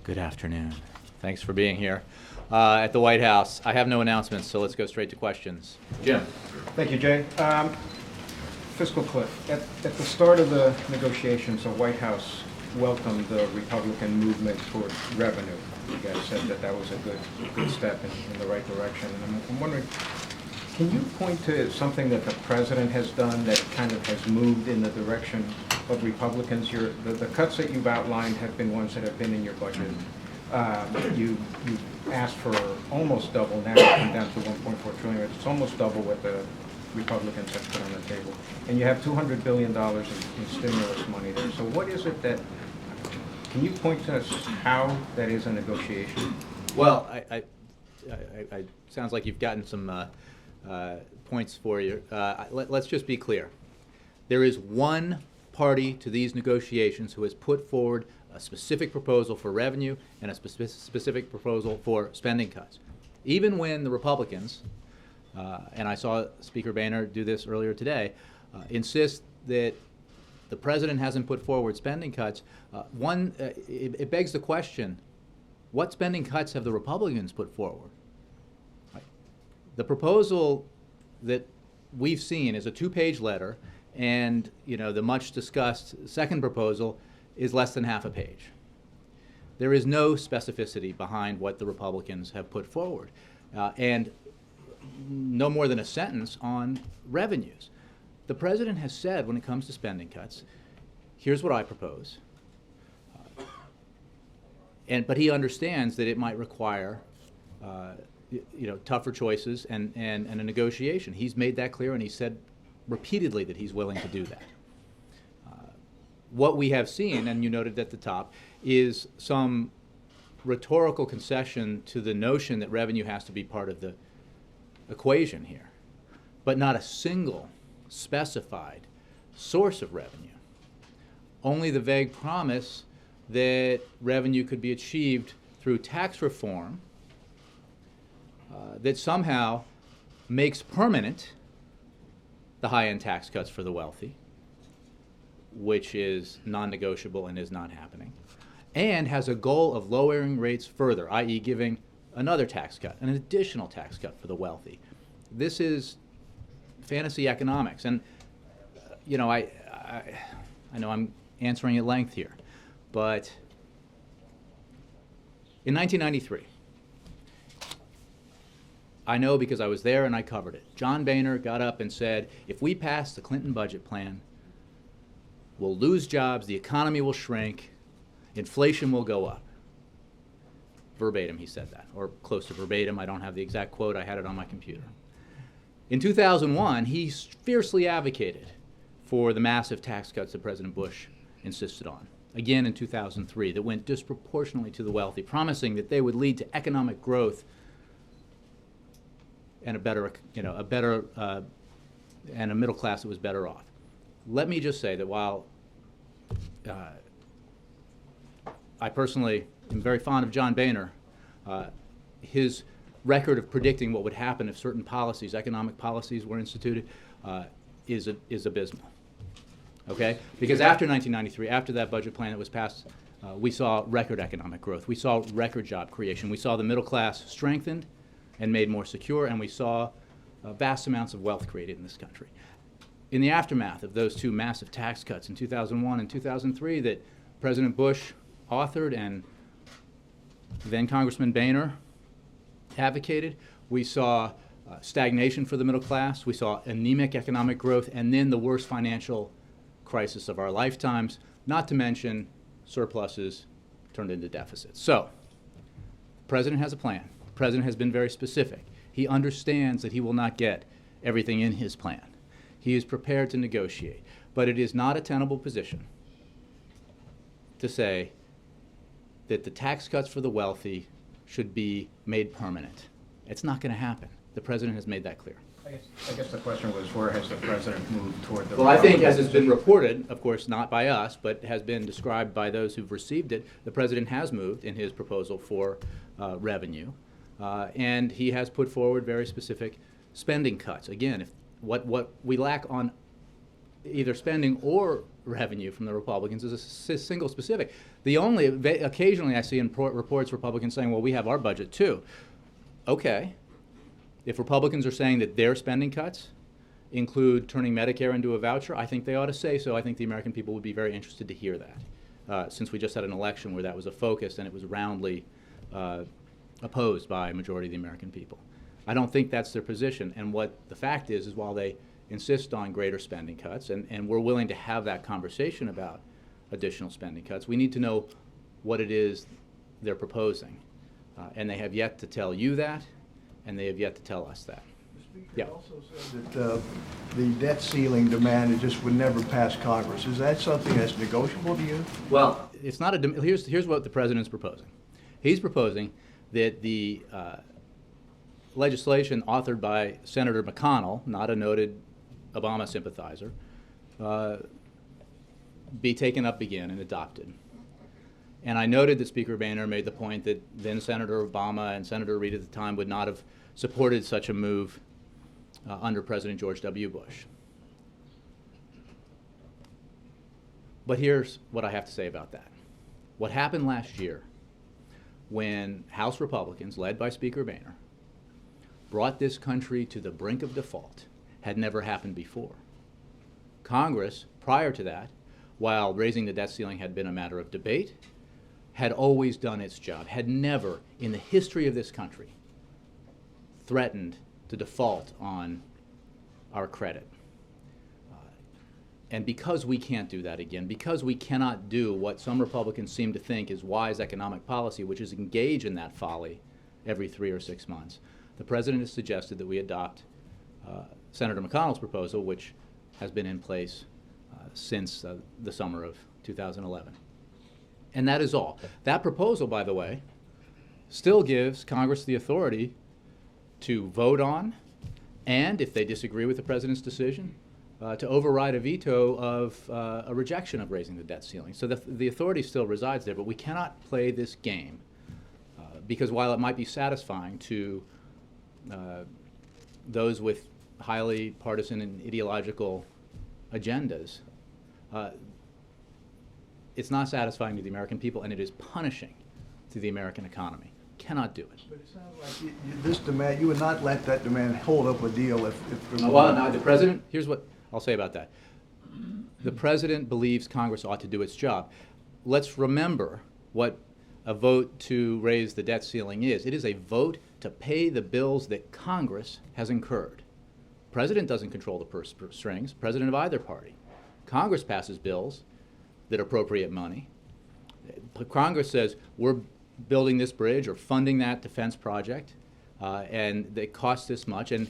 Good afternoon. Thanks for being here at the White House. I have no announcements, so let's go straight to questions. Jim. Thank you, Jay. Fiscal cliff. At the start of the negotiations, the White House welcomed the Republican movement toward revenue. You guys said that was a good step in the right direction. And I'm wondering, can you point to something that the president has done that kind of has moved in the direction of Republicans? The cuts that you've outlined have been ones that have been in your budget. You asked for almost double, now it's come down to $1.4 trillion. It's almost double what the Republicans have put on the table. And you have $200 billion in stimulus money there. So what is it that, can you point to us how that is a negotiation? Well, I sounds like you've gotten some points for you. Let's just be clear. There is one party to these negotiations who has put forward a specific proposal for revenue and a specific proposal for spending cuts. Even when the Republicans, and I saw Speaker Boehner do this earlier today, insist that the president hasn't put forward spending cuts, it begs the question, what spending cuts have the Republicans put forward? Right. The proposal that we've seen is a 2-page letter, and the much discussed second proposal is less than half a page. There is no specificity behind what the Republicans have put forward, and no more than a sentence on revenues. The president has said, when it comes to spending cuts, here's what I propose. But he understands that it might require tougher choices and a negotiation. He's made that clear, and he said repeatedly that he's willing to do that. What we have seen, and you noted at the top, is some rhetorical concession to the notion that revenue has to be part of the equation here, but not a single specified source of revenue. Only the vague promise that revenue could be achieved through tax reform that somehow makes permanent the high-end tax cuts for the wealthy, which is non-negotiable and is not happening, and has a goal of lowering rates further, i.e. giving another tax cut, an additional tax cut for the wealthy. This is fantasy economics, and I know I'm answering at length here, but in 1993, I know because I was there and I covered it, John Boehner got up and said, if we pass the Clinton budget plan, we'll lose jobs, the economy will shrink, inflation will go up. Verbatim, he said that, or close to verbatim. I don't have the exact quote. I had it on my computer. In 2001, he fiercely advocated for the massive tax cuts that President Bush insisted on. Again in 2003, that went disproportionately to the wealthy, promising that they would lead to economic growth and and a middle class that was better off. Let me just say that while I personally am very fond of John Boehner, his record of predicting what would happen if certain policies, economic policies, were instituted is abysmal. Okay? Because after 1993, after that budget plan that was passed, we saw record economic growth. We saw record job creation. We saw the middle class strengthened and made more secure, and we saw vast amounts of wealth created in this country. In the aftermath of those two massive tax cuts in 2001 and 2003 that President Bush authored and then Congressman Boehner advocated, we saw stagnation for the middle class, we saw anemic economic growth, and then the worst financial crisis of our lifetimes, not to mention surpluses turned into deficits. So, the president has a plan. The president has been very specific. He understands that he will not get everything in his plan. He is prepared to negotiate, but it is not a tenable position to say that the tax cuts for the wealthy should be made permanent. It's not going to happen. The president has made that clear. I guess the question was, where has the president moved toward the... Well, I think, as has been reported, of course not by us, but has been described by those who've received it, the president has moved in his proposal for revenue, and he has put forward very specific spending cuts. Again, if what we lack on either spending or revenue from the Republicans is a single specific. Occasionally I see in reports Republicans saying, well, we have our budget too. Okay. If Republicans are saying that their spending cuts include turning Medicare into a voucher, I think they ought to say so. I think the American people would be very interested to hear that, since we just had an election where that was a focus and it was roundly opposed by a majority of the American people. I don't think that's their position. And what the fact is while they insist on greater spending cuts, and we're willing to have that conversation about additional spending cuts, we need to know what it is they're proposing. And they have yet to tell you that, and they have yet to tell us that. The Speaker Yeah. also said that the debt ceiling demand it just would never pass Congress. Is that something that's negotiable to you? Well, it's not a. Here's what the president's proposing. He's proposing that the legislation authored by Senator McConnell, not a noted Obama sympathizer, be taken up again and adopted. And I noted that Speaker Boehner made the point that then Senator Obama and Senator Reid at the time would not have supported such a move under President George W. Bush. But here's what I have to say about that. What happened last year when House Republicans, led by Speaker Boehner, brought this country to the brink of default had never happened before. Congress, prior to that, while raising the debt ceiling had been a matter of debate, had always done its job, had never, in the history of this country, threatened to default on our credit. And because we can't do that again, because we cannot do what some Republicans seem to think is wise economic policy, which is engage in that folly every 3 or 6 months, the President has suggested that we adopt Senator McConnell's proposal, which has been in place since the summer of 2011. And that is all. That proposal, by the way, still gives Congress the authority to vote on, and if they disagree with the President's decision, to override a veto of a rejection of raising the debt ceiling. So the authority still resides there, but we cannot play this game because while it might be satisfying to those with highly partisan and ideological agendas, it's not satisfying to the American people, and it is punishing to the American economy. Cannot do it. But it sounds like this demand, you would not let that demand hold up a deal if Well, no, the President, here's what I'll say about that. The President believes Congress ought to do its job. Let's remember what a vote to raise the debt ceiling is. It is a vote to pay the bills that Congress has incurred. President doesn't control the purse strings, President of either party. Congress passes bills that appropriate money. Congress says, we're building this bridge or funding that defense project, and it costs this much, and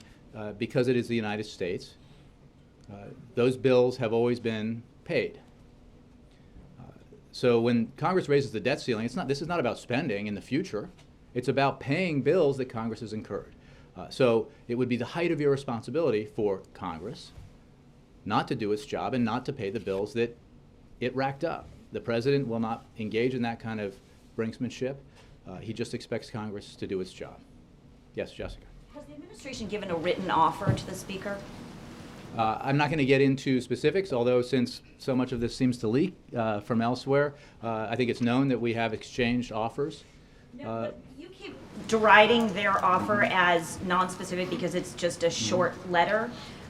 because it is the United States, those bills have always been paid. So when Congress raises the debt ceiling, this is not about spending in the future. It's about paying bills that Congress has incurred. So it would be the height of irresponsibility for Congress not to do its job and not to pay the bills that it racked up. The President will not engage in that kind of brinksmanship. He just expects Congress to do its job. Yes, Jessica. Has the administration given a written offer to the Speaker? I'm not going to get into specifics, although since so much of this seems to leak from elsewhere, I think it's known that we have exchanged offers. No, but you keep deriding their offer as non-specific because it's just a short letter.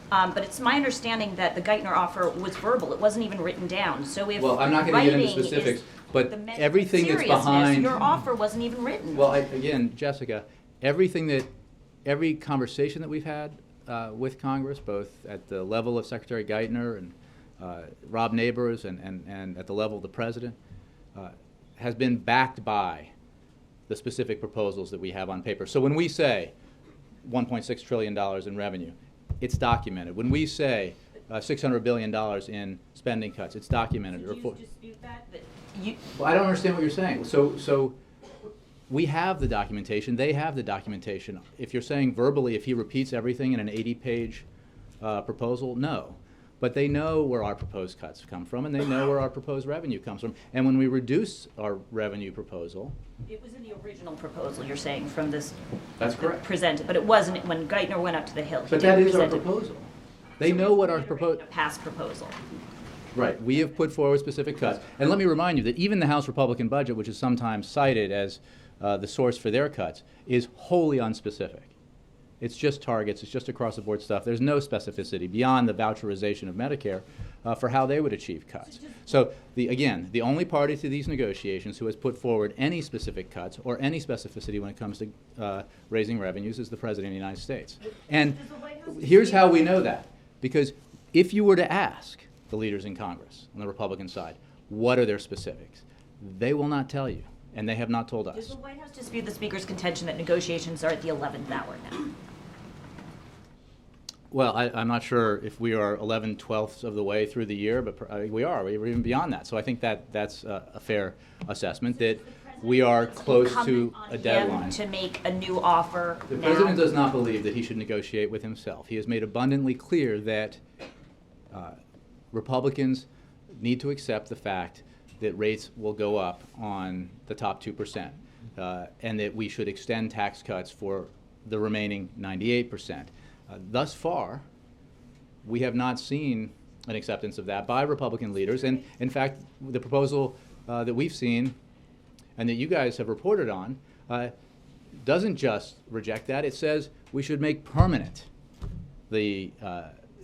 But it's my understanding that the Geithner offer was verbal. It wasn't even written down. So if well, I'm not going to get into writing specifics, is but the measure of everything that's seriousness, behind your offer wasn't even written. Well, again, Jessica, every conversation that we've had with Congress, both at the level of Secretary Geithner and Rob Neighbors and at the level of the President, has been backed by the specific proposals that we have on paper. So when we say $1.6 trillion in revenue, it's documented. When we say $600 billion in spending cuts, it's documented. Did you dispute that? Well, I don't understand what you're saying. So we have the documentation. They have the documentation. If you're saying verbally, if he repeats everything in an 80-page proposal, no. But they know where our proposed cuts come from, and they know where our proposed revenue comes from. And when we reduce our revenue proposal... It was in the original proposal, you're saying, from this... That's correct. Presented, but it wasn't when Geithner went up to the Hill. But that is our proposal. They know what our proposal. A past proposal. Right. We have put forward specific cuts. And let me remind you that even the House Republican budget, which is sometimes cited as the source for their cuts, is wholly unspecific. It's just targets. It's just across-the-board stuff. There's no specificity beyond the voucherization of Medicare for how they would achieve cuts. So, again, the only party to these negotiations who has put forward any specific cuts or any specificity when it comes to raising revenues is the President of the United States. And here's how we know that. Because if you were to ask the leaders in Congress on the Republican side, what are their specifics? They will not tell you, and they have not told Does us. the White House dispute the Speaker's contention that negotiations are at the 11th hour now? Well, I'm not sure if we are 11/12ths of the way through the year, but we are. We're even beyond that. So I think that that's a fair assessment, that we are close to a deadline. To make a new offer The now? President does not believe that he should negotiate with himself. He has made abundantly clear that Republicans need to accept the fact that rates will go up on the top 2%, and that we should extend tax cuts for the remaining 98%. Thus far, we have not seen an acceptance of that by Republican leaders. And in fact, the proposal that we've seen and that you guys have reported on doesn't just reject that. It says we should make permanent the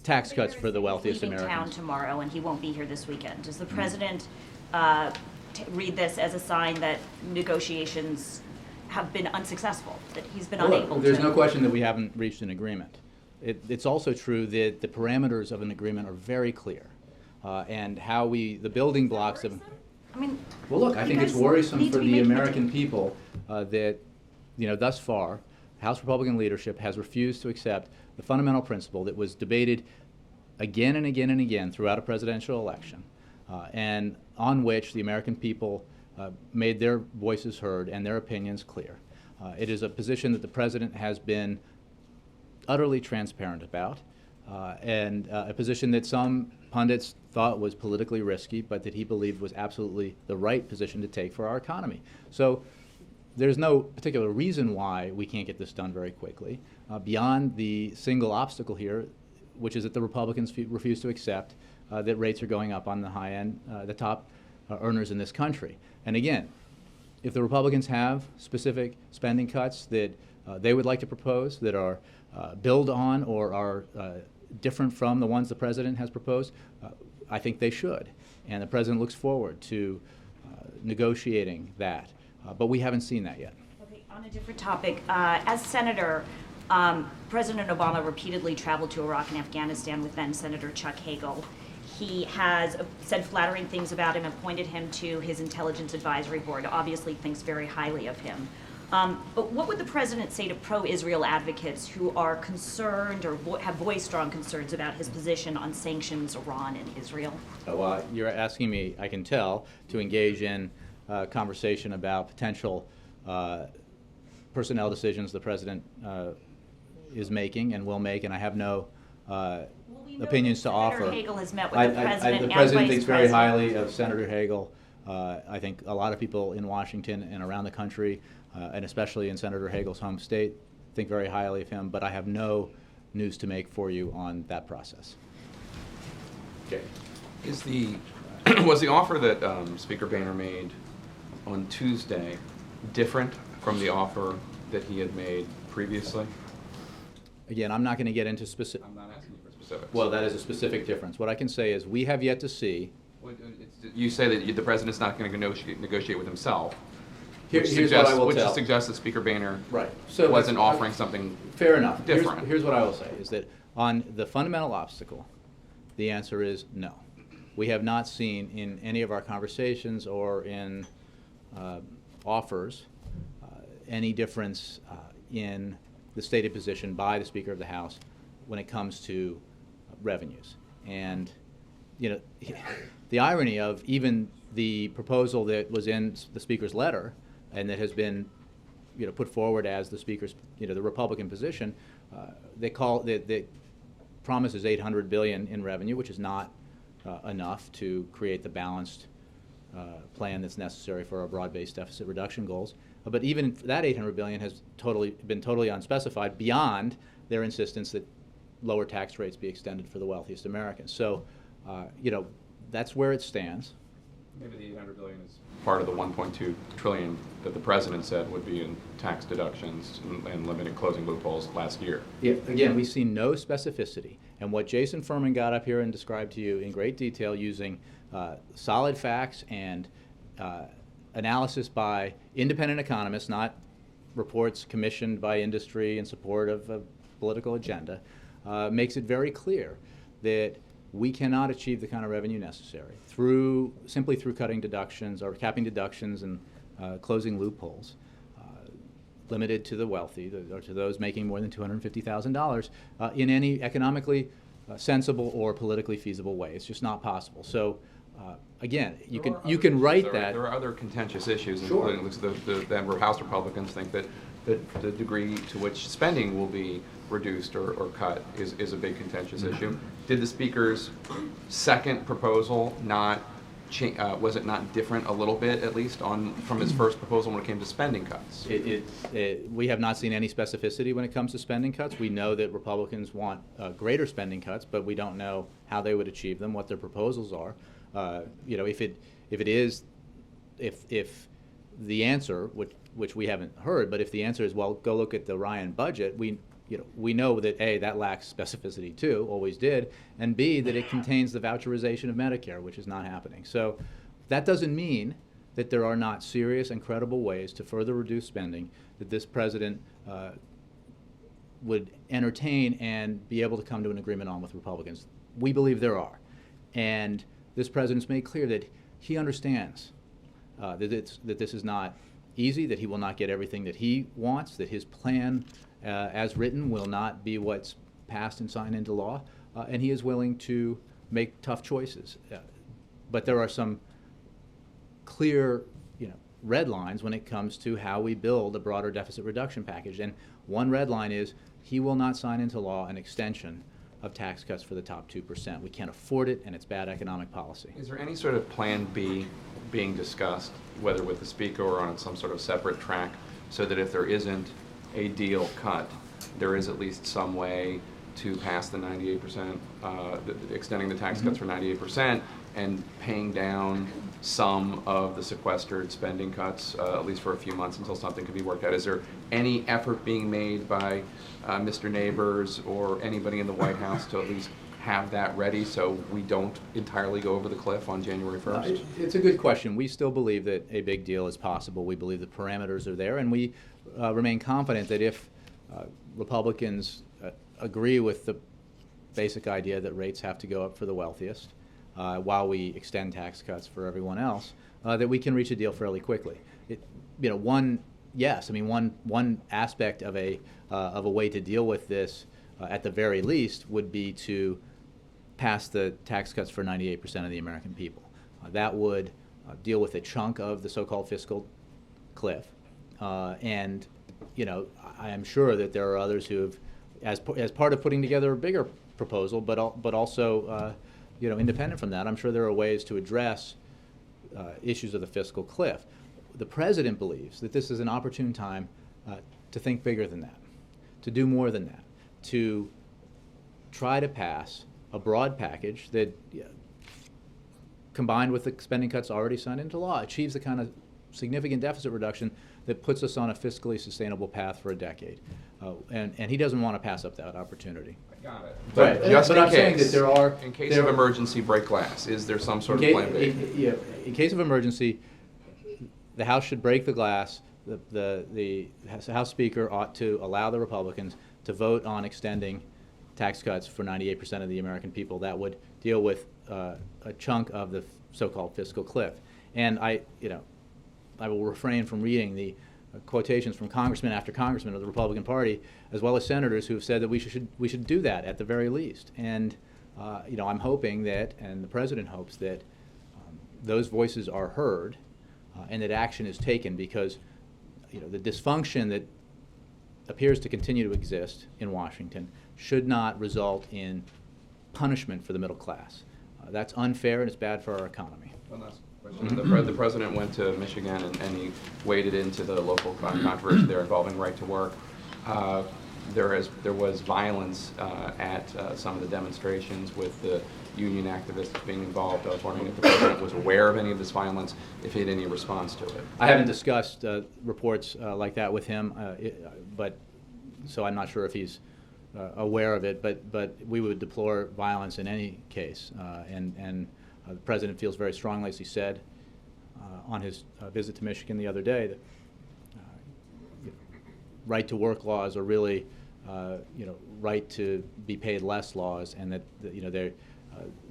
tax cuts for the wealthiest Leaving town Americans. tomorrow, and he won't be here this weekend. Does the President read this as a sign that negotiations have been unsuccessful, that he's been Well, unable look, there's to? no question that we haven't reached an agreement. It's also true that the parameters of an agreement are very clear, and how the building blocks of. I mean, Well, look, I you think it's guys worrisome need to for be the making a American people that, thus far, House Republican leadership has refused to accept the fundamental principle that was debated again and again and again throughout a presidential election, and on which the American people made their voices heard and their opinions clear. It is a position that the President has been utterly transparent about, and a position that some pundits thought was politically risky, but that he believed was absolutely the right position to take for our economy. So there's no particular reason why we can't get this done very quickly, beyond the single obstacle here, which is that the Republicans refuse to accept that rates are going up on the high end, the top earners in this country. And again, if the Republicans have specific spending cuts that they would like to propose that are build on or are different from the ones the President has proposed, I think they should. And the President looks forward to negotiating that. But we haven't seen that yet. Okay, on a different topic, as Senator, President Obama repeatedly traveled to Iraq and Afghanistan with then Senator Chuck Hagel. He has said flattering things about him, appointed him to his Intelligence Advisory Board, obviously thinks very highly of him. But what would the President say to pro-Israel advocates who are concerned or have voiced strong concerns about his position on sanctions, Iran, and Israel? So you're asking me, I can tell, to engage in conversation about potential personnel decisions the President is making and will make, and I have no opinions to offer. Senator Hagel has met with the President The and President Vice thinks very President. highly of Senator Hagel. I think a lot of people in Washington and around the country, and especially in Senator Hagel's home state, think very highly of him, but I have no news to make for you on that process. Okay. Was the offer that Speaker Boehner made on Tuesday different from the offer that he had made previously? Again, I'm not going to get into specific. I'm not asking you for specifics. Well, that is a specific difference. What I can say is we have yet to see. You say that the President's not going to negotiate with himself. Here's what I will which tell. suggests that Speaker Boehner Right. So wasn't it's- offering something Fair enough. different. Here's what I will say, is that on the fundamental obstacle, the answer is no. We have not seen in any of our conversations or in offers any difference in the stated position by the Speaker of the House when it comes to revenues. And, the irony of even the proposal that was in the Speaker's letter and that has been put forward as the Speaker's, the Republican position, that promises $800 billion in revenue, which is not enough to create the balanced plan that's necessary for our broad-based deficit reduction goals. But even that $800 billion has been totally unspecified beyond their insistence that lower tax rates be extended for the wealthiest Americans. So, that's where it stands. Maybe the 800 billion is part of the 1.2 trillion that the president said would be in tax deductions and limited closing loopholes last year. Yeah, again, we see no specificity. And what Jason Furman got up here and described to you in great detail using solid facts and analysis by independent economists, not reports commissioned by industry in support of a political agenda, makes it very clear that we cannot achieve the kind of revenue necessary simply through cutting deductions or capping deductions and closing loopholes limited to the wealthy or to those making more than $250,000 in any economically sensible or politically feasible way. It's just not possible. So again, you can write that. There are other contentious issues, Sure. including the House Republicans think that the degree to which spending will be reduced or cut is a big contentious issue. Did the Speaker's second proposal was it not different a little bit, at least, from his first proposal when it came to spending cuts? We have not seen any specificity when it comes to spending cuts. We know that Republicans want greater spending cuts, but we don't know how they would achieve them, what their proposals are. If the answer, which we haven't heard, but if the answer is, well, go look at the Ryan budget, we know that A, that lacks specificity too, always did, and B, that it contains the voucherization of Medicare, which is not happening. So that doesn't mean that there are not serious and credible ways to further reduce spending that this president would entertain and be able to come to an agreement on with Republicans. We believe there are. And this president's made clear that he understands that this is not easy, that he will not get everything that he wants, that his plan as written will not be what's passed and signed into law, and he is willing to make tough choices. But there are some clear red lines when it comes to how we build a broader deficit reduction package. And one red line is he will not sign into law an extension of tax cuts for the top 2%. We can't afford it, and it's bad economic policy. Is there any sort of plan B being discussed, whether with the Speaker or on some sort of separate track, so that if there isn't a deal cut, there is at least some way to pass the 98%, extending the tax cuts for 98%, and paying down some of the sequestered spending cuts, at least for a few months until something can be worked out? Is there any effort being made by Mr. Neighbors or anybody in the White House to at least have that ready so we don't entirely go over the cliff on January 1st? It's a good question. We still believe that a big deal is possible. We believe the parameters are there, and we remain confident that if Republicans agree with the basic idea that rates have to go up for the wealthiest while we extend tax cuts for everyone else, that we can reach a deal fairly quickly. One aspect of a way to deal with this, at the very least, would be to pass the tax cuts for 98% of the American people. That would deal with a chunk of the so-called fiscal cliff, and I am sure that there are others who have, as part of putting together a bigger proposal, but also independent from that, I'm sure there are ways to address issues of the fiscal cliff. The president believes that this is an opportune time to think bigger than that, to do more than that, to try to pass a broad package that, combined with the spending cuts already signed into law, achieves the kind of significant deficit reduction that puts us on a fiscally sustainable path for a decade. And he doesn't want to pass up that opportunity. Got it. But Just but in I'm saying case, that there are... in case of emergency, break glass. Is there some sort of plan B? In case of emergency, the House should break the glass. The House Speaker ought to allow the Republicans to vote on extending tax cuts for 98% of the American people. That would deal with a chunk of the so-called fiscal cliff. And I will refrain from reading the quotations from congressman after congressman of the Republican Party, as well as senators who have said that we should do that at the very least. And I'm hoping that, and the president hopes that, those voices are heard and that action is taken, because the dysfunction that appears to continue to exist in Washington should not result in punishment for the middle class. That's unfair and it's bad for our economy. One last question. The president went to Michigan and he waded into the local controversy there involving right to work. there was violence at some of the demonstrations with the union activists being involved. I was wondering if the president was aware of any of this violence, if he had any response to it. I haven't discussed reports like that with him, but so I'm not sure if he's aware of it. But we would deplore violence in any case, and the president feels very strongly, as he said on his visit to Michigan the other day, that right to work laws are really right to be paid less laws, and that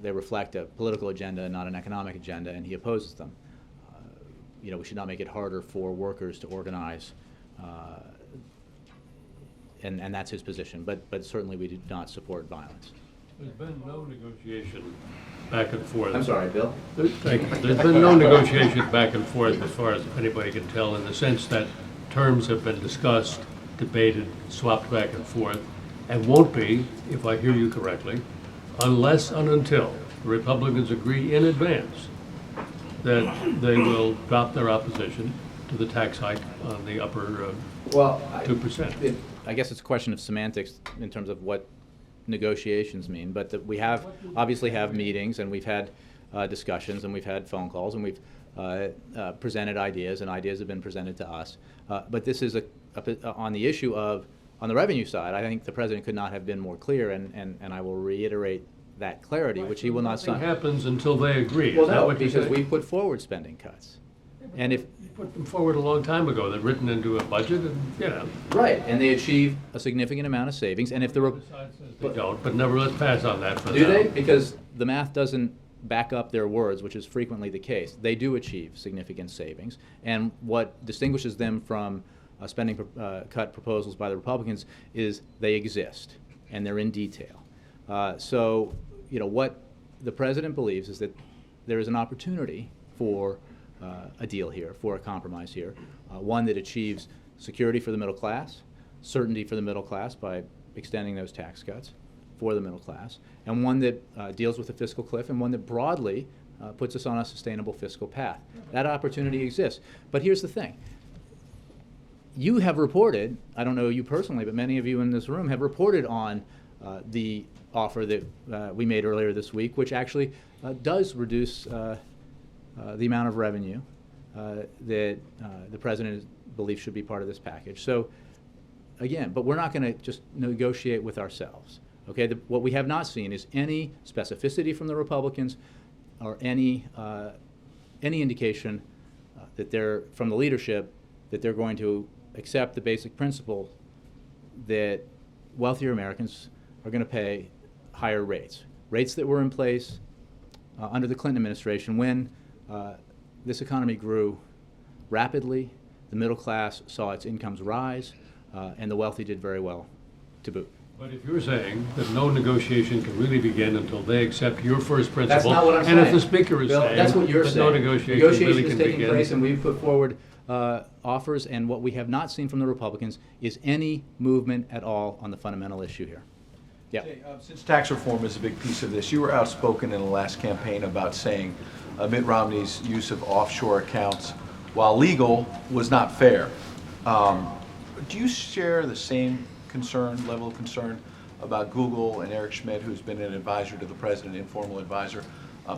they reflect a political agenda and not an economic agenda, and he opposes them. We should not make it harder for workers to organize, and that's his position. But certainly we do not support violence. There's been no negotiation back and forth. I'm sorry, Bill? Thank you. There's been no negotiation back and forth, as far as anybody can tell, in the sense that terms have been discussed, debated, swapped back and forth, and won't be, if I hear you correctly, unless and until the Republicans agree in advance that they will drop their opposition to the tax hike on the upper 2%. I guess it's a question of semantics in terms of what negotiations mean, but we obviously have meetings, and we've had discussions, and we've had phone calls, and we've presented ideas, and ideas have been presented to us. But this is on the issue of, on the revenue side, I think the president could not have been more clear, and I will reiterate that clarity, which he will not sign. Nothing happens until they agree. Well, Is that no, what you're because saying? we put forward spending cuts. And if You put them forward a long time ago. They're written into a budget, and right, and they achieve a significant amount of savings, and if the the side says they don't, but nevertheless pass on that for now. do they? Because the math doesn't back up their words, which is frequently the case. They do achieve significant savings, and what distinguishes them from spending cut proposals by the Republicans is they exist, and they're in detail. So, what the president believes is that there is an opportunity for a deal here, for a compromise here, one that achieves security for the middle class, certainty for the middle class by extending those tax cuts for the middle class, and one that deals with the fiscal cliff, and one that broadly puts us on a sustainable fiscal path. That opportunity exists. But here's the thing. You have reported, I don't know you personally, but many of you in this room have reported on the offer that we made earlier this week, which actually does reduce the amount of revenue that the president believes should be part of this package. So, again, but we're not going to just negotiate with ourselves. Okay, what we have not seen is any specificity from the Republicans or any indication that they're, from the leadership, that they're going to accept the basic principle that wealthier Americans are going to pay higher rates that were in place under the Clinton administration when this economy grew rapidly, the middle class saw its incomes rise, and the wealthy did very well to boot. But if you're saying that no negotiation can really begin until they accept your first principle, That's not what I'm and saying. if the speaker is Bill, saying that's what you're that saying. no negotiation really is can taking begin, place, and we've put forward offers, and what we have not seen from the Republicans is any movement at all on the fundamental issue here. Yeah. Since tax reform is a big piece of this, you were outspoken in the last campaign about saying Mitt Romney's use of offshore accounts, while legal, was not fair. Do you share the same level of concern about Google and Eric Schmidt, who's been an advisor to the president, informal advisor,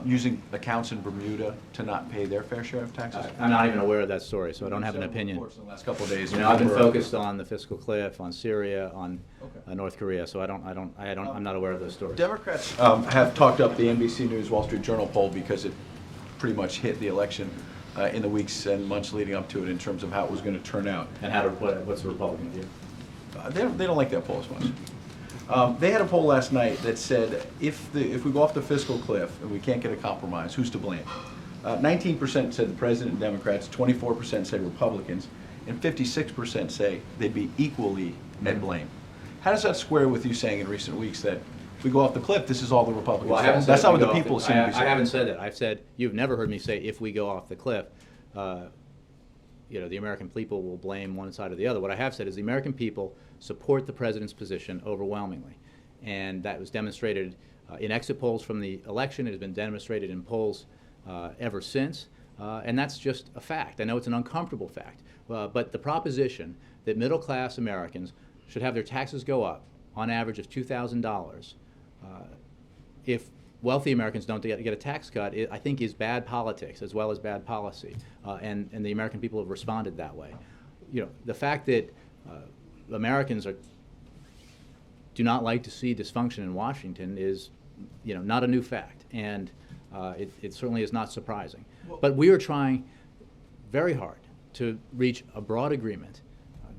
using accounts in Bermuda to not pay their fair share of taxes? I'm not even aware of that story, so I don't have an opinion. Reports in the last couple of days. I've been focused on the fiscal cliff, on Syria, on North Korea, so I'm not aware of those stories. Democrats have talked up the NBC News Wall Street Journal poll because it pretty much hit the election in the weeks and months leading up to it in terms of how it was going to turn out. And what's the Republican view? They don't like that poll as much. They had a poll last night that said if we go off the fiscal cliff and we can't get a compromise, who's to blame? 19% said the president and Democrats, 24% say Republicans, and 56% say they'd be equally at blame. How does that square with you saying in recent weeks that if we go off the cliff, this is all the Republicans' Well, I haven't fault? said That's if not we what go the off people seem to be saying. I haven't said that. I've said, you've never heard me say if we go off the cliff, the American people will blame one side or the other. What I have said is the American people support the president's position overwhelmingly. And that was demonstrated in exit polls from the election. It has been demonstrated in polls ever since. And that's just a fact. I know it's an uncomfortable fact. But the proposition that middle-class Americans should have their taxes go up on average of $2,000. If wealthy Americans don't get a tax cut, it, I think, is bad politics as well as bad policy, and the American people have responded that way. You know, the fact that Americans do not like to see dysfunction in Washington is, you know, not a new fact, and it certainly is not surprising. But we are trying very hard to reach a broad agreement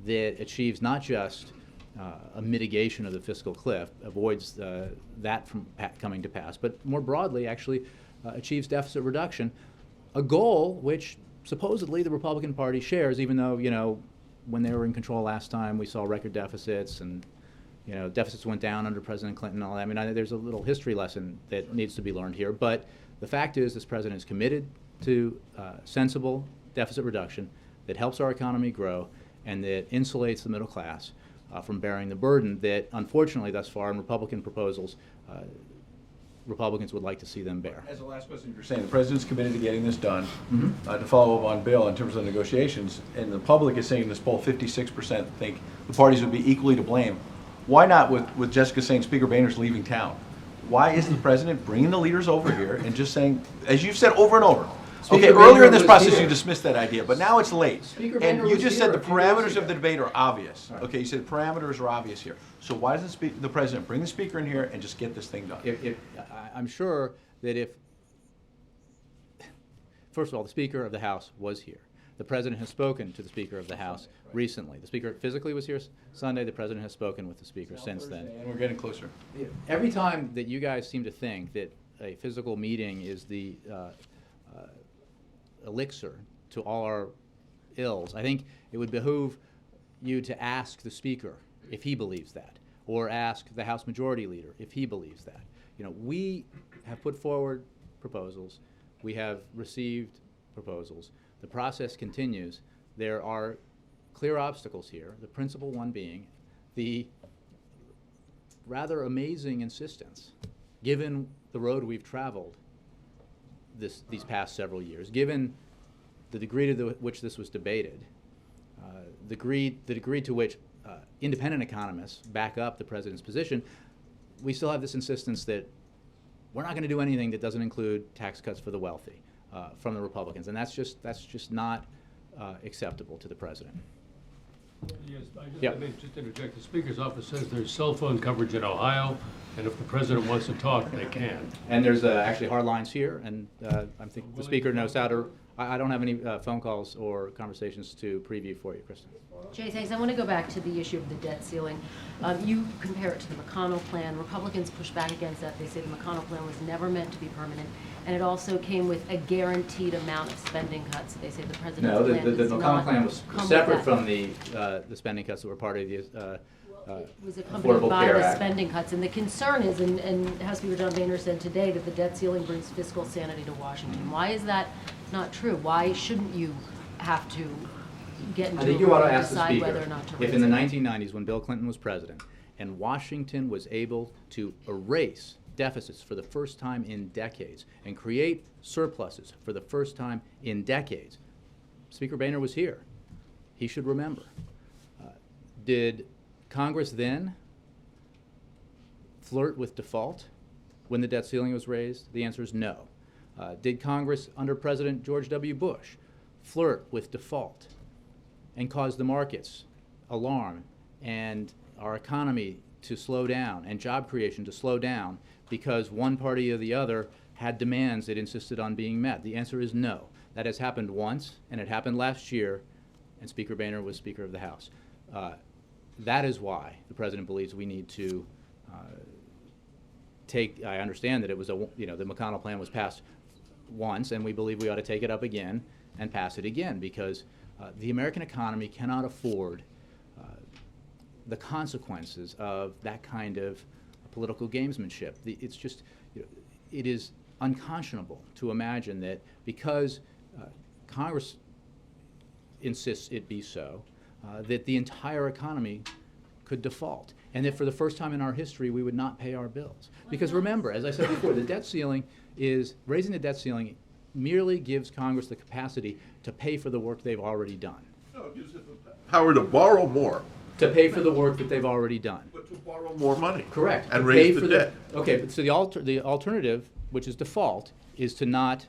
that achieves not just a mitigation of the fiscal cliff, avoids that from coming to pass, but more broadly actually achieves deficit reduction, a goal which supposedly the Republican Party shares, even though, you know, when they were in control last time, we saw record deficits, and, you know, deficits went down under President Clinton and all that. I mean, there's a little history lesson that needs to be learned here, but the fact is this president is committed to sensible deficit reduction that helps our economy grow and that insulates the middle class from bearing the burden that, unfortunately, thus far in Republican proposals, Republicans would like to see them bear. As the last question, you're saying the president's committed to getting this done. To follow up on Bill in terms of the negotiations, and the public is saying in this poll 56% think the parties would be equally to blame. Why not, with Jessica saying Speaker Boehner's leaving town? Why isn't the president bringing the leaders over here and just saying, as you've said over and over, okay, earlier in this process you dismissed that idea, but now it's late. And you just said the parameters of the debate are obvious. Okay, you said parameters are obvious here. So why doesn't the president bring the speaker in here and just get this thing done? I'm sure that if, first of all, the Speaker of the House was here. The President has spoken to the Speaker of the House recently. The Speaker physically was here Sunday. The President has spoken with the Speaker since then. And we're getting closer. Every time that you guys seem to think that a physical meeting is the elixir to all our ills, I think it would behoove you to ask the Speaker if he believes that, or ask the House Majority Leader if he believes that. You know, we have put forward proposals. We have received proposals. The process continues. There are clear obstacles here, the principal one being the rather amazing insistence, given the road we've traveled these past several years, given the degree to which this was debated, the degree to which independent economists back up the president's position, we still have this insistence that we're not going to do anything that doesn't include tax cuts for the wealthy from the Republicans, and that's just not acceptable to the president. Yes, I may just interject. The Speaker's office says there's cell phone coverage in Ohio, and if the president wants to talk, they can. And there's actually hard lines here, and I think the Speaker knows how to. I don't have any phone calls or conversations to preview for you, Kristen. Jay, thanks. I want to go back to the issue of the debt ceiling. You compare it to the McConnell plan. Republicans push back against that. They say the McConnell plan was never meant to be permanent, and it also came with a guaranteed amount of spending cuts. They say the president's No, plan the does McConnell not plan was come separate with that. from the spending cuts that were part of the It was accompanied Affordable by Care the Act. spending cuts, and the concern is, and House Speaker John Boehner said today, that the debt ceiling brings fiscal sanity to Washington. Why is that not true? Why shouldn't you have to get into I think a you room ought to and ask the decide whether Speaker or not to raise if in the it? 1990s, when Bill Clinton was president, and Washington was able to erase deficits for the first time in decades and create surpluses for the first time in decades, Speaker Boehner was here. He should remember. Did Congress then flirt with default when the debt ceiling was raised? The answer is no. Did Congress, under President George W. Bush, flirt with default and cause the markets alarm and our economy to slow down and job creation to slow down because one party or the other had demands that insisted on being met? The answer is no. That has happened once, and it happened last year, and Speaker Boehner was Speaker of the House. That is why the president believes we need to I understand that it was the McConnell plan was passed once, and we believe we ought to take it up again and pass it again, because the American economy cannot afford the consequences of that kind of political gamesmanship. It's just, it is unconscionable to imagine that because Congress insists it be so, that the entire economy could default, and that for the first time in our history we would not pay our bills. Because remember, as I said before, raising the debt ceiling merely gives Congress the capacity to pay for the work they've already done. No, it gives it the power to borrow more. To pay for the work that they've already done. But to borrow more money. Correct. And To pay raise for the debt. Okay, but so the alternative, which is default, is to not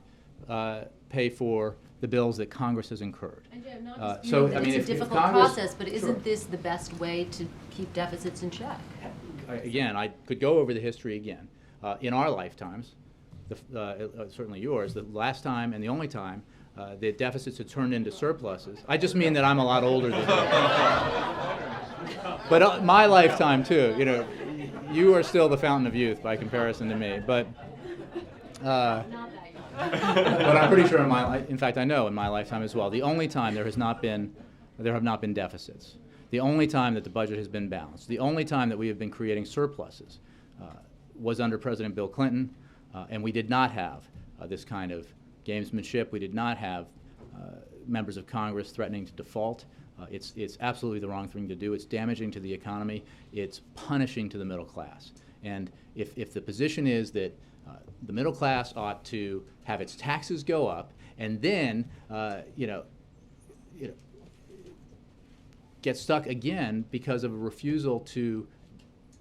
pay for the bills that Congress has incurred. And Jay, I'm not So, disputing that I mean, it's a if difficult Congress- process, but Sure. isn't this the best way to keep deficits in check? Again, I could go over the history again. In our lifetimes, certainly yours, the last time and the only time the deficits had turned into surpluses. I just mean that I'm a lot older than you. But my lifetime too. You know, you are still the fountain of youth by comparison to me. But Not that but I'm pretty sure in fact, I know in my lifetime as well. The only time there have not been deficits. The only time that the budget has been balanced. The only time that we have been creating surpluses was under President Bill Clinton, and we did not have this kind of gamesmanship. We did not have members of Congress threatening to default. It's absolutely the wrong thing to do. It's damaging to the economy. It's punishing to the middle class. And if the position is that the middle class ought to have its taxes go up and then, get stuck again because of a refusal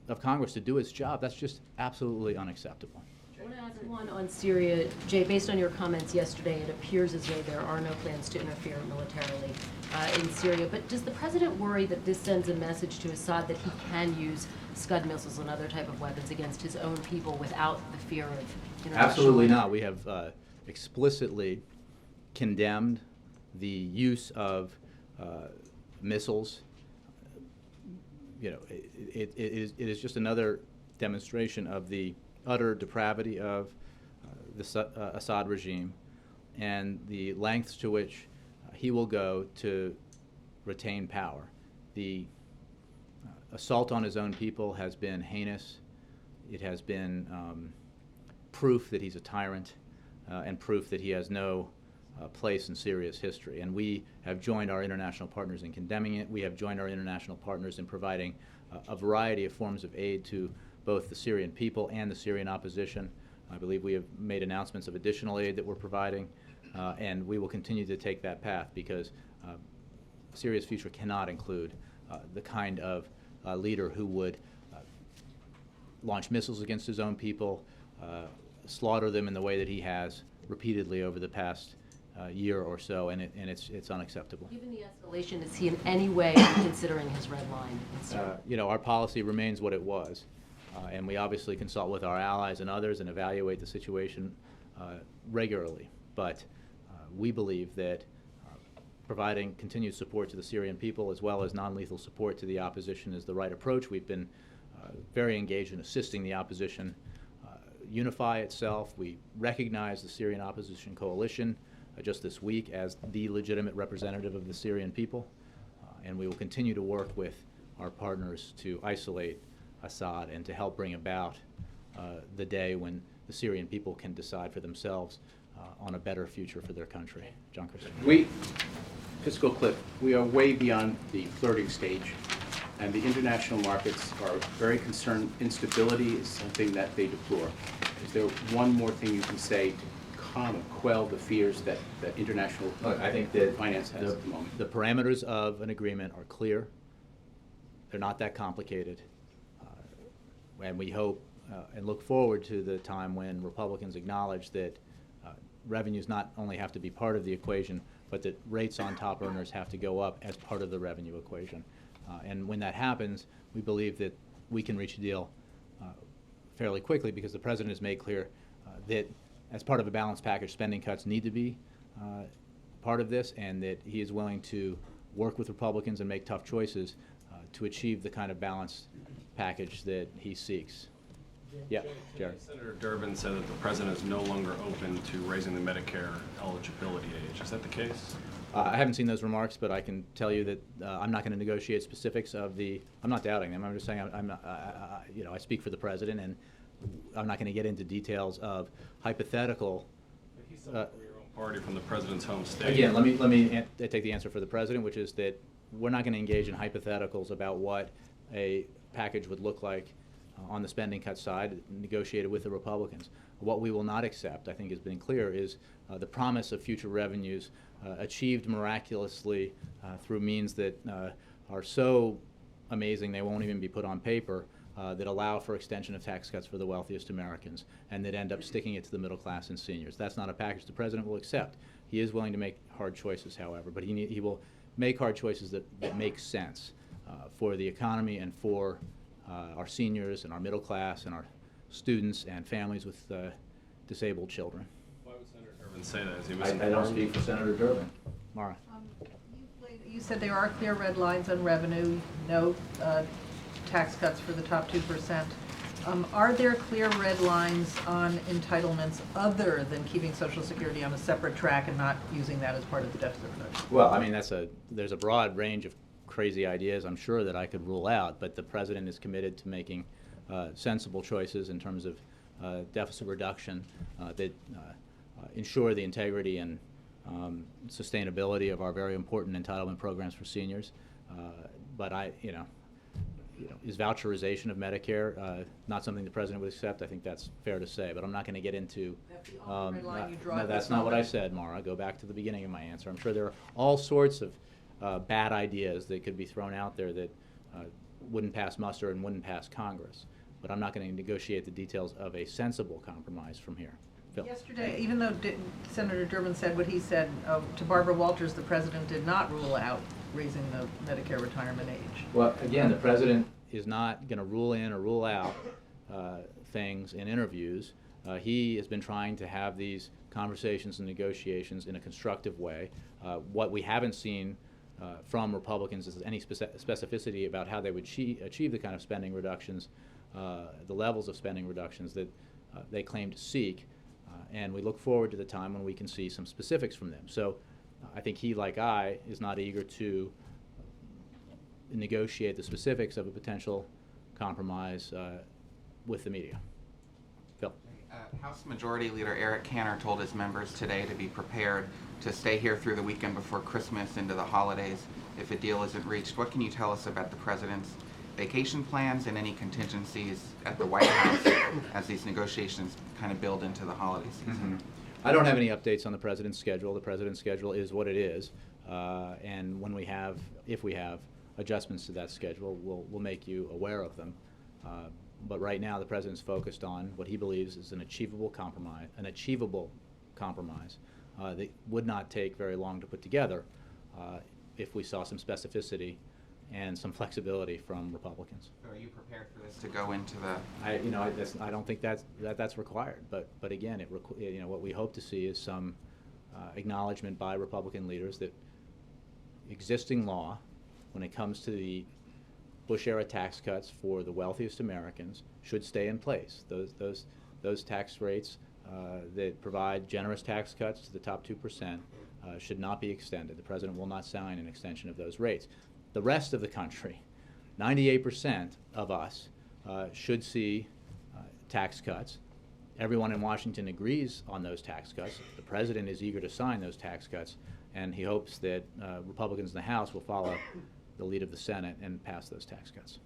of Congress to do its job, that's just absolutely unacceptable. I want to ask one on Syria. Jay, based on your comments yesterday, it appears as though there are no plans to interfere militarily in Syria. But does the president worry that this sends a message to Assad that he can use Scud missiles and other type of weapons against his own people without the fear of international? Absolutely not. We have explicitly condemned the use of missiles. It is just another demonstration of the utter depravity of the Assad regime and the lengths to which he will go to retain power. The assault on his own people has been heinous. It has been proof that he's a tyrant and proof that he has no place in Syria's history. And we have joined our international partners in condemning it. We have joined our international partners in providing a variety of forms of aid to both the Syrian people and the Syrian opposition. I believe we have made announcements of additional aid that we're providing, and we will continue to take that path because Syria's future cannot include the kind of leader who would launch missiles against his own people, slaughter them in the way that he has repeatedly over the past year or so, and it's unacceptable. Given the escalation, is he in any way considering his red line in Syria? Our policy remains what it was, and we obviously consult with our allies and others and evaluate the situation regularly. But we believe that providing continued support to the Syrian people as well as non-lethal support to the opposition is the right approach. We've been very engaged in assisting the opposition unify itself. We recognize the Syrian opposition coalition just this week as the legitimate representative of the Syrian people, and we will continue to work with our partners to isolate Assad and to help bring about the day when the Syrian people can decide for themselves on a better future for their country. John Christian. Fiscal cliff, we are way beyond the flirting stage, and the international markets are very concerned. Instability is something that they deplore. Is there one more thing you can say to calm and quell the fears that international I think that finance has at the moment? The parameters of an agreement are clear. They're not that complicated. And we hope and look forward to the time when Republicans acknowledge that revenues not only have to be part of the equation, but that rates on top earners have to go up as part of the revenue equation. And when that happens, we believe that we can reach a deal fairly quickly because the President has made clear that as part of a balanced package, spending cuts need to be part of this, and that he is willing to work with Republicans and make tough choices to achieve the kind of balanced package that he seeks. Yeah, Jared. Senator Durbin said that the president is no longer open to raising the Medicare eligibility age. Is that the case? I haven't seen those remarks, but I can tell you that I'm not going to negotiate specifics of the. I'm not doubting them. I'm just saying I speak for the president, and I'm not going to get into details of hypothetical. But he's someone from your own party, from the president's home state. Again, let me take the answer for the president, which is that we're not going to engage in hypotheticals about what a package would look like on the spending cut side, negotiated with the Republicans. What we will not accept, I think has been clear, is the promise of future revenues achieved miraculously through means that are so amazing they won't even be put on paper, that allow for extension of tax cuts for the wealthiest Americans, and that end up sticking it to the middle class and seniors. That's not a package the president will accept. He is willing to make hard choices, however, but he will make hard choices that make sense for the economy and for our seniors and our middle class and our students and families with disabled children. Why would Senator Durbin say that? Is he was I don't speak for Senator Durbin. Mara. You said there are clear red lines on revenue, no tax cuts for the top 2%. Are there clear red lines on entitlements other than keeping Social Security on a separate track and not using that as part of the deficit reduction? Well, I mean, there's a broad range of crazy ideas, I'm sure, that I could rule out, but the president is committed to making sensible choices in terms of deficit reduction that ensure the integrity and sustainability of our very important entitlement programs for seniors. But is voucherization of Medicare not something the president would accept? I think that's fair to say, but I'm not going to get into. That's the only red line you draw. No, that's not what I said, Mara. Go back to the beginning of my answer. I'm sure there are all sorts of bad ideas that could be thrown out there that wouldn't pass muster and wouldn't pass Congress. But I'm not going to negotiate the details of a sensible compromise from here. Phil. Yesterday, even though Senator Durbin said what he said to Barbara Walters, the president did not rule out raising the Medicare retirement age. Well, again, the president is not going to rule in or rule out things in interviews. He has been trying to have these conversations and negotiations in a constructive way. What we haven't seen from Republicans is any specificity about how they would achieve the kind of spending reductions, the levels of spending reductions that they claim to seek. And we look forward to the time when we can see some specifics from them. So I think he, like I, is not eager to negotiate the specifics of a potential compromise with the media. Phil. House Majority Leader Eric Cantor told his members today to be prepared to stay here through the weekend before Christmas into the holidays if a deal isn't reached. What can you tell us about the president's vacation plans and any contingencies at the White House as these negotiations kind of build into the holiday season? I don't have any updates on the president's schedule. The president's schedule is what it is, and when we have, if we have adjustments to that schedule, we'll make you aware of them. But right now, the president's focused on what he believes is an achievable compromise that would not take very long to put together if we saw some specificity and some flexibility from Republicans. So are you prepared for this to go into the? I don't think that's required. But again, what we hope to see is some acknowledgement by Republican leaders that existing law, when it comes to the Bush-era tax cuts for the wealthiest Americans, should stay in place. Those tax rates that provide generous tax cuts to the top 2% should not be extended. The president will not sign an extension of those rates. The rest of the country, 98% of us, should see tax cuts. Everyone in Washington agrees on those tax cuts. The president is eager to sign those tax cuts, and he hopes that Republicans in the House will follow the lead of the Senate and pass those tax cuts.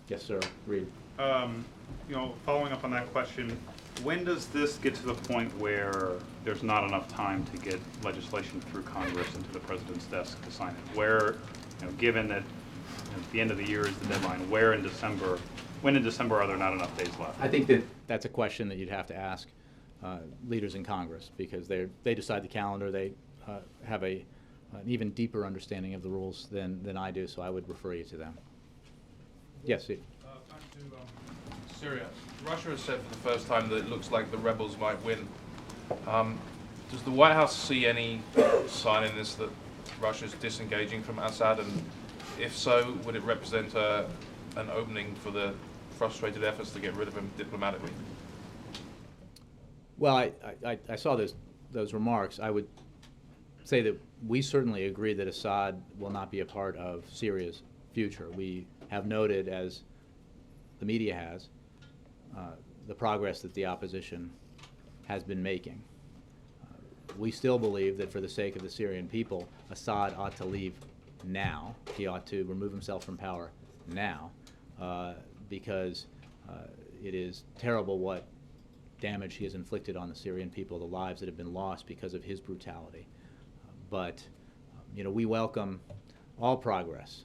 Yes, sir. Reed. Following up on that question, when does this get to the point where there's not enough time to get legislation through Congress and to the president's desk to sign it? Where, given that at the end of the year is the deadline, when in December are there not enough days left? I think that's a question that you'd have to ask leaders in Congress, because they decide the calendar. They have an even deeper understanding of the rules than I do, so I would refer you to them. Yes, Steve. Back to Syria. Russia has said for the first time that it looks like the rebels might win. Does the White House see any sign in this that Russia's disengaging from Assad? And if so, would it represent an opening for the frustrated efforts to get rid of him diplomatically? Well, I saw those remarks. I would say that we certainly agree that Assad will not be a part of Syria's future. We have noted, as the media has, the progress that the opposition has been making. We still believe that for the sake of the Syrian people, Assad ought to leave now. He ought to remove himself from power now, because it is terrible what damage he has inflicted on the Syrian people, the lives that have been lost because of his brutality. But we welcome all progress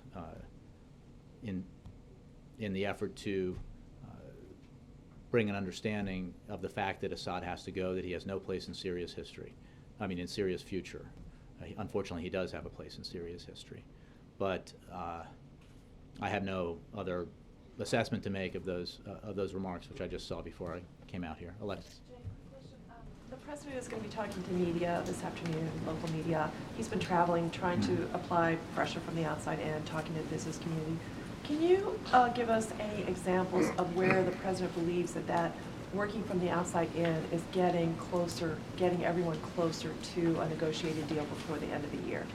in the effort to bring an understanding of the fact that Assad has to go, that he has no place in Syria's history. I mean, in Syria's future. Unfortunately, he does have a place in Syria's history. But I have no other assessment to make of those remarks, which I just saw before I came out here. Alexis. The president is going to be talking to media this afternoon, local media. He's been traveling, trying to apply pressure from the outside in, talking to the business community. Can you give us any examples of where the president believes that working from the outside in is getting closer, getting everyone closer to a negotiated deal before the end of the year?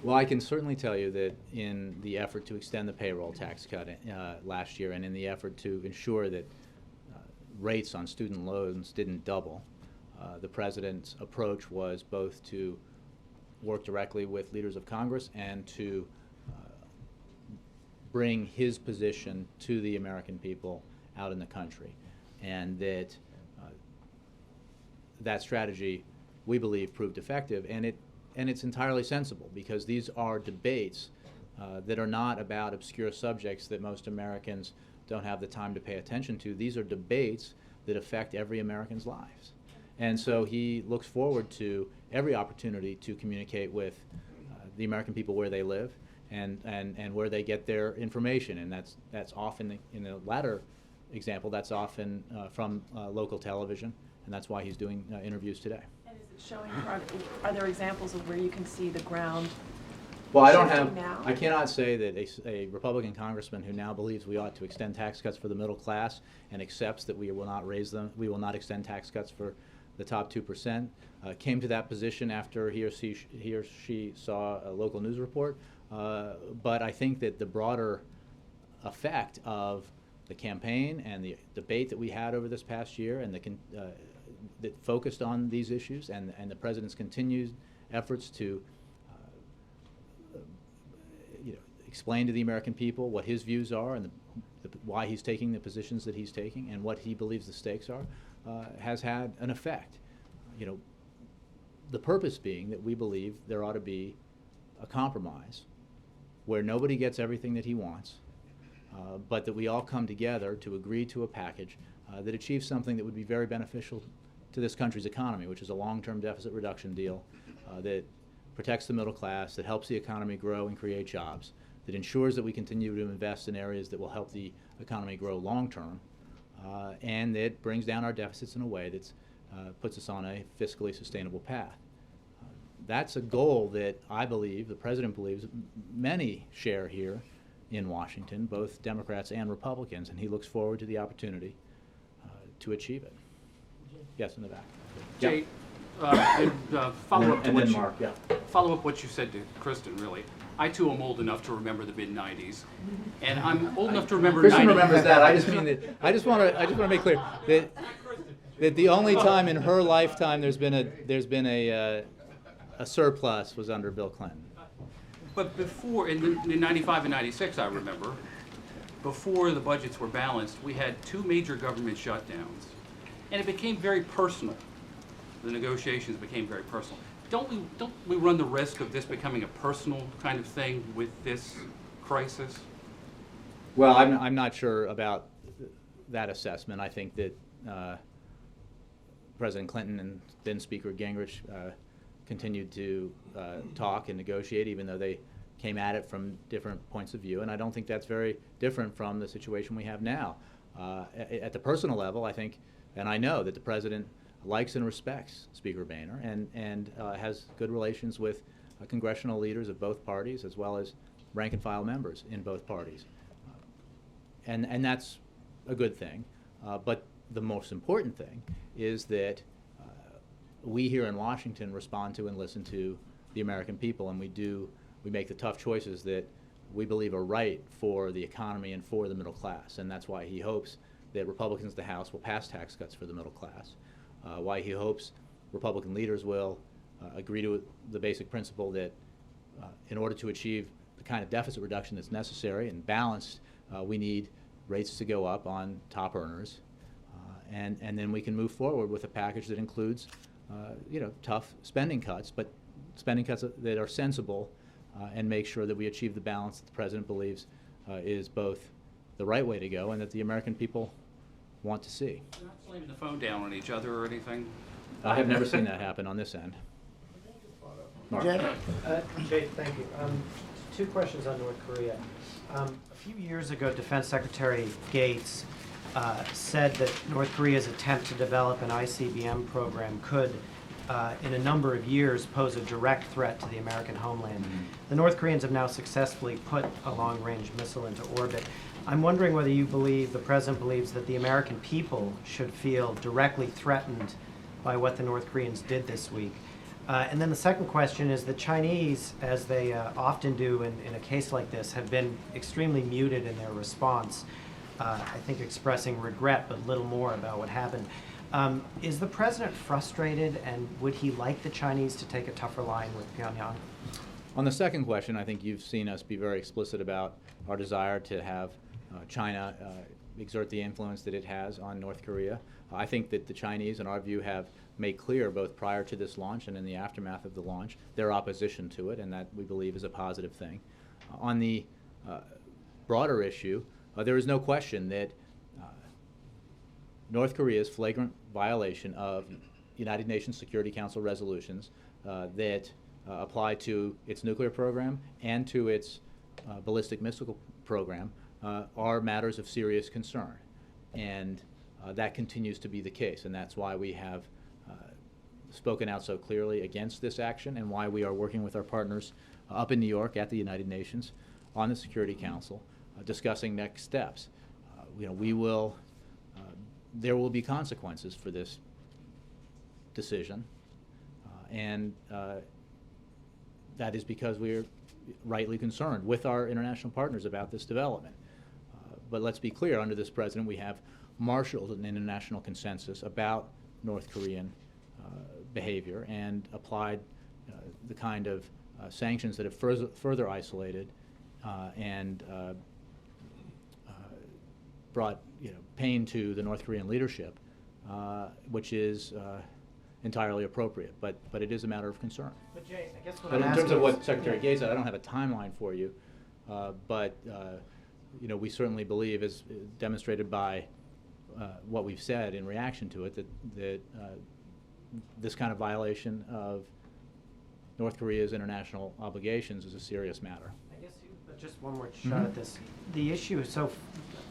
Well, I can certainly tell you that in the effort to extend the payroll tax cut last year, and in the effort to ensure that rates on student loans didn't double, the president's approach was both to work directly with leaders of Congress and to bring his position to the American people out in the country. And that that strategy, we believe, proved effective, and it's entirely sensible, because these are debates that are not about obscure subjects that most Americans don't have the time to pay attention to. These are debates that affect every American's lives. And so he looks forward to every opportunity to communicate with the American people where they live and where they get their information. And that's often, in the latter example, that's often from local television, and that's why he's doing interviews today. And is it showing, are there examples of where you can see the ground Well, I cannot say that a Republican congressman who now believes we ought to extend tax cuts for the middle class and accepts that we will not raise them, we will not extend tax cuts for the top 2%, came to that position after he or she saw a local news report. But I think that the broader effect of the campaign and the debate that we had over this past year, and that focused on these issues, and the president's continued efforts to explain to the American people what his views are and why he's taking the positions that he's taking and what he believes the stakes are, has had an effect. The purpose being that we believe there ought to be a compromise where nobody gets everything that he wants, but that we all come together to agree to a package that achieves something that would be very beneficial to this country's economy, which is a long-term deficit reduction deal that protects the middle class, that helps the economy grow and create jobs, that ensures that we continue to invest in areas that will help the economy grow long-term, and that brings down our deficits in a way that puts us on a fiscally sustainable path. That's a goal that I believe, the president believes, many share here in Washington, both Democrats and Republicans, and he looks forward to the opportunity to achieve it. Yes, in the back. Jay, follow up to and what then you, Mark, yeah. Follow up what you said to Kristen, really. I too am old enough to remember the mid-90s, and I'm old enough to remember. Kristen remembers that. I just mean that. I just want to make clear that the only time in her lifetime there's been a surplus was under Bill Clinton. But before, in 95 and 96, I remember, before the budgets were balanced, we had two major government shutdowns, and it became very personal. The negotiations became very personal. Don't we run the risk of this becoming a personal kind of thing with this crisis? Well, I'm not sure about that assessment. I think that President Clinton and then Speaker Gingrich continued to talk and negotiate, even though they came at it from different points of view. And I don't think that's very different from the situation we have now. At the personal level, I think, and I know that the president likes and respects Speaker Boehner and has good relations with congressional leaders of both parties, as well as rank and file members in both parties. And that's a good thing. But the most important thing is that we here in Washington respond to and listen to the American people, and we make the tough choices that we believe are right for the economy and for the middle class. And that's why he hopes that Republicans in the House will pass tax cuts for the middle class. Why he hopes Republican leaders will agree to the basic principle that in order to achieve the kind of deficit reduction that's necessary and balanced, we need rates to go up on top earners. And then we can move forward with a package that includes tough spending cuts, but spending cuts that are sensible and make sure that we achieve the balance that the president believes is both the right way to go and that the American people want to see. They're not slamming the phone down on each other or anything. I have never seen that happen on this end. Mark. Jay, thank you. Two questions on North Korea. A few years ago, Defense Secretary Gates said that North Korea's attempt to develop an ICBM program could, in a number of years, pose a direct threat to the American homeland. The North Koreans have now successfully put a long-range missile into orbit. I'm wondering whether you believe, the President believes, that the American people should feel directly threatened by what the North Koreans did this week. And then the second question is the Chinese, as they often do in a case like this, have been extremely muted in their response, I think expressing regret but little more about what happened. Is the President frustrated, and would he like the Chinese to take a tougher line with Pyongyang? On the second question, I think you've seen us be very explicit about our desire to have China exert the influence that it has on North Korea. I think that the Chinese, in our view, have made clear, both prior to this launch and in the aftermath of the launch, their opposition to it, and that we believe is a positive thing. On the broader issue, there is no question that North Korea's flagrant violation of United Nations Security Council resolutions that apply to its nuclear program and to its ballistic missile program are matters of serious concern. And that continues to be the case, and that's why we have spoken out so clearly against this action and why we are working with our partners up in New York at the United Nations on the Security Council discussing next steps. There will be consequences for this decision, and that is because we are rightly concerned with our international partners about this development. But let's be clear, under this president, we have marshaled an international consensus about North Korean behavior and applied the kind of sanctions that have further isolated and brought pain to the North Korean leadership, which is entirely appropriate. But it is a matter of concern. But Jay, I guess what But I'm in terms of asking what is- Secretary Gates said, I don't have a timeline for you, but we certainly believe, as demonstrated by what we've said in reaction to it, that this kind of violation of North Korea's international obligations is a serious matter. I guess just one more shot at this. The issue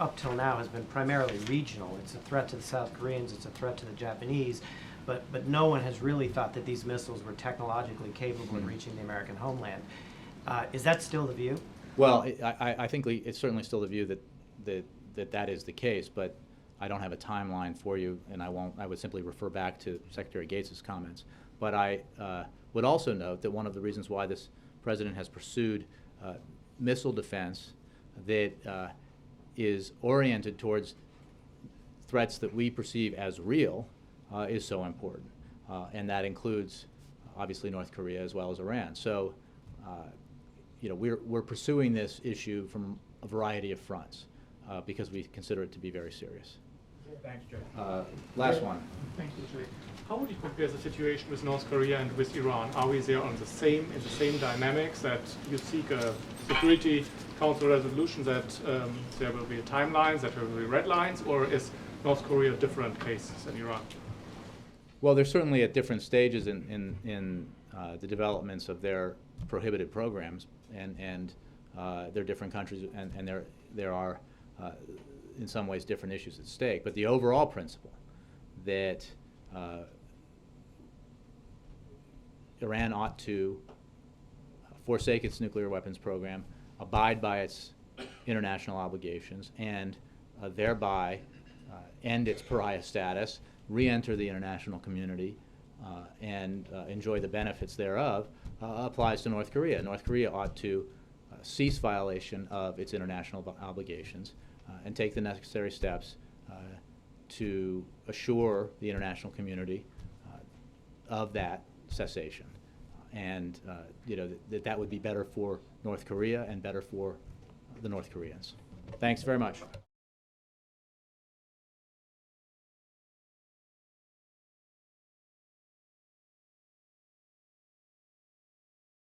up till now has been primarily regional. It's a threat to the South Koreans, it's a threat to the Japanese, but no one has really thought that these missiles were technologically capable of reaching the American homeland. Is that still the view? Well, I think it's certainly still the view that is the case, but I don't have a timeline for you, and I would simply refer back to Secretary Gates' comments. But I would also note that one of the reasons why this president has pursued missile defense that is oriented towards threats that we perceive as real is so important. And that includes, obviously, North Korea as well as Iran. So, we're pursuing this issue from a variety of fronts because we consider it to be very serious. Thanks, Jay. Last one. Thank you, Jay. How would you compare the situation with North Korea and with Iran? Are we there in the same dynamics, that you seek a Security Council resolution, that there will be timelines, that there will be red lines, or is North Korea different cases than Iran? Well, they're certainly at different stages in the developments of their prohibited programs, and they're different countries, and there are in some ways different issues at stake. But the overall principle that Iran ought to forsake its nuclear weapons program, abide by its international obligations, and thereby end its pariah status, re-enter the international community, and enjoy the benefits thereof, applies to North Korea. North Korea ought to cease violation of its international obligations and take the necessary steps to assure the international community of that cessation. And that would be better for North Korea and better for the North Koreans. Thanks very much.